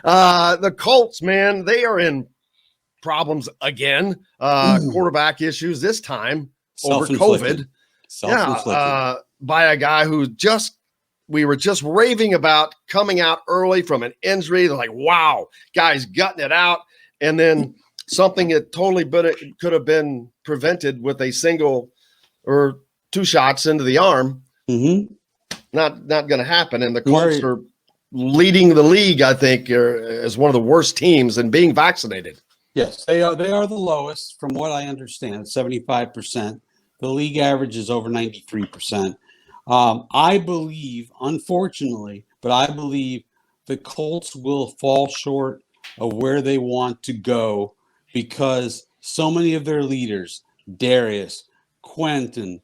The Colts, man, they are in problems again. Quarterback issues this time over COVID. By a guy who we were just raving about coming out early from an injury. They're like, wow, guy's gutting it out. And then something that totally could have been prevented with a single or two shots into the arm. Mm-hmm. Not going to happen. And the Colts are leading the league, I think, as one of the worst teams in being vaccinated. Yes, they are the lowest, from what I understand, 75%. The league average is over 93%. I believe, unfortunately, but I believe the Colts will fall short of where they want to go because so many of their leaders, Darius, Quentin,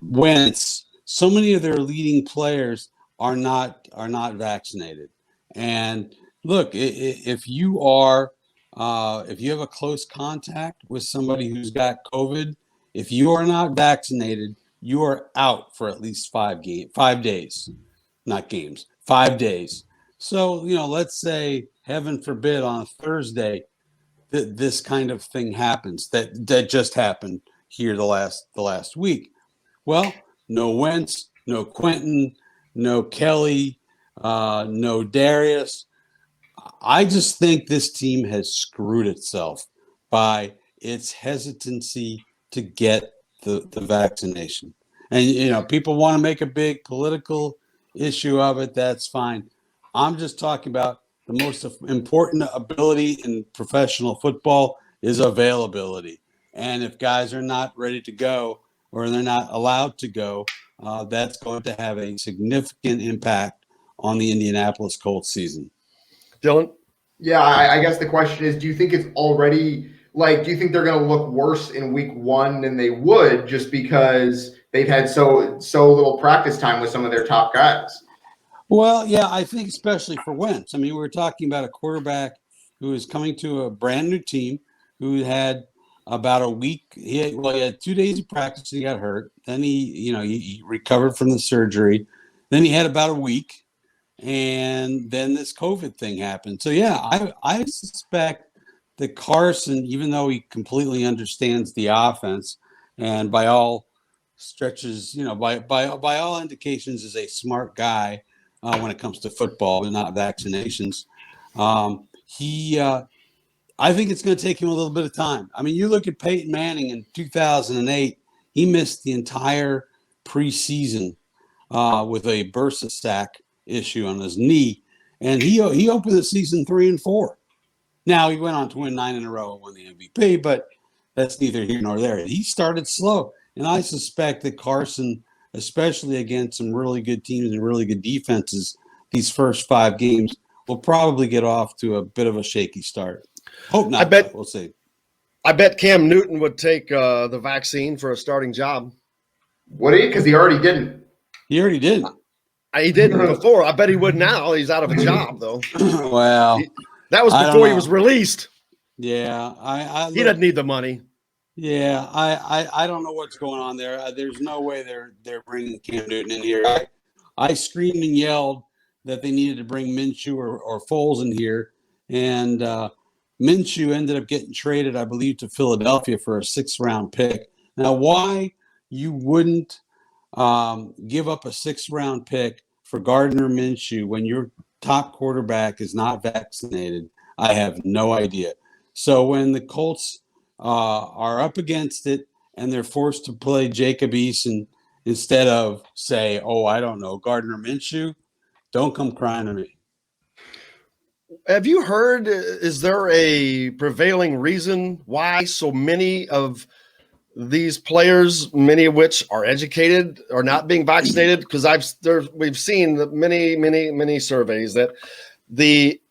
Wentz, so many of their leading players are not vaccinated. And look, if you have a close contact with somebody who's got COVID, if you are not vaccinated, you are out for at least 5 days, not games, 5 days. So, let's say, heaven forbid, on a Thursday, this kind of thing happens that just happened here the last week. Well, no Wentz, no Quentin, no Kelly, no Darius. I just think this team has screwed itself by its hesitancy to get the vaccination. And, people want to make a big political issue of it. That's fine. I'm just talking about the most important ability in professional football is availability. And if guys are not ready to go or they're not allowed to go, that's going to have a significant impact on the Indianapolis Colts season. Dylan? Yeah, I guess the question is, do you think it's already do you think they're going to look worse in week 1 than they would just because they've had so little practice time with some of their top guys? Well, yeah, I think especially for Wentz. I mean, we're talking about a quarterback who is coming to a brand new team who had about a week. He had 2 days of practice. He got hurt. Then he recovered from the surgery. Then he had about a week. And then this COVID thing happened. So, yeah, I suspect that Carson, even though he completely understands the offense and by all stretches, by all indications is a smart guy when it comes to football and not vaccinations, I think it's going to take him a little bit of time. I mean, you look at Peyton Manning in 2008, he missed the entire preseason with a bursa sac issue on his knee, and he opened the season 3-4. Now he went on to win 9 in a row and won the MVP, but that's neither here nor there. He started slow, and I suspect that Carson, especially against some really good teams and really good defenses, these first 5 games will probably get off to a bit of a shaky start. Hope not. We'll see. I bet Cam Newton would take the vaccine for a starting job. Would he? Because he already didn't. He already did. He didn't before. I bet he would now. He's out of a job, though. Well, that was before he was released. Yeah, he doesn't need the money. Yeah, I don't know what's going on there. There's no way they're bringing Cam Newton in here. I screamed and yelled that they needed to bring Minshew or Foles in here, and Minshew ended up getting traded, I believe, to Philadelphia for a 6th-round pick. Now, why you wouldn't give up a 6th-round pick for Gardner Minshew when your top quarterback is not vaccinated, I have no idea. So when the Colts are up against it and they're forced to play Jacob Eason instead of, say, Gardner Minshew, don't come crying to me. Have you heard, is there a prevailing reason why so many of these players, many of which are educated, are not being vaccinated? Because we've seen many surveys that the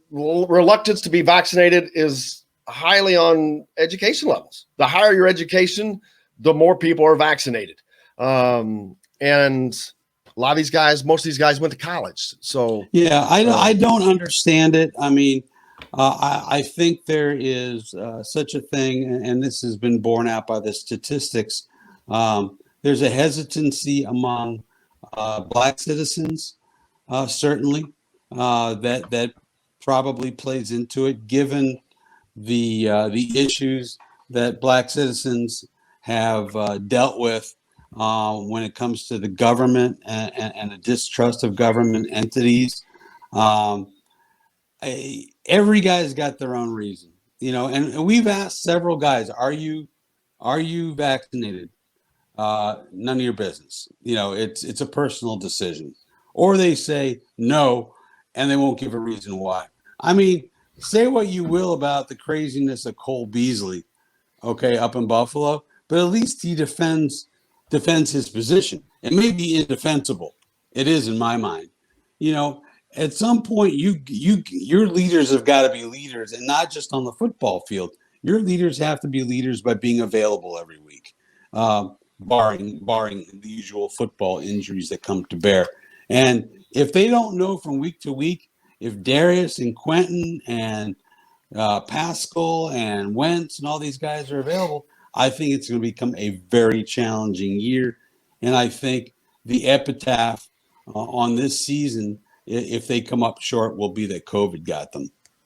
reluctance to be vaccinated is highly on education levels. The higher your education, the more people are vaccinated. And a lot of these guys, most of these guys went to college. So yeah, I don't understand it. I mean, I think there is such a thing, and this has been borne out by the statistics. There's a hesitancy among Black citizens certainly, that probably plays into it, given the issues that Black citizens have dealt with when it comes to the government and a distrust of government entities. Um, every guy's got their own reason, and we've asked several guys, are you vaccinated? None of your business. It's a personal decision. Or they say no, and they won't give a reason why. I mean, say what you will about the craziness of Cole Beasley, okay, up in Buffalo, but at least he defends his position. It may be indefensible. It is in my mind. You know, at some point, your leaders have got to be leaders, and not just on the football field. Your leaders have to be leaders by being available every week, barring the usual football injuries that come to bear. And if they don't know from week to week if Darius and Quentin and Pascal and Wentz and all these guys are available, I think it's going to become a very challenging year. And I think the epitaph on this season, if they come up short, will be that COVID got them.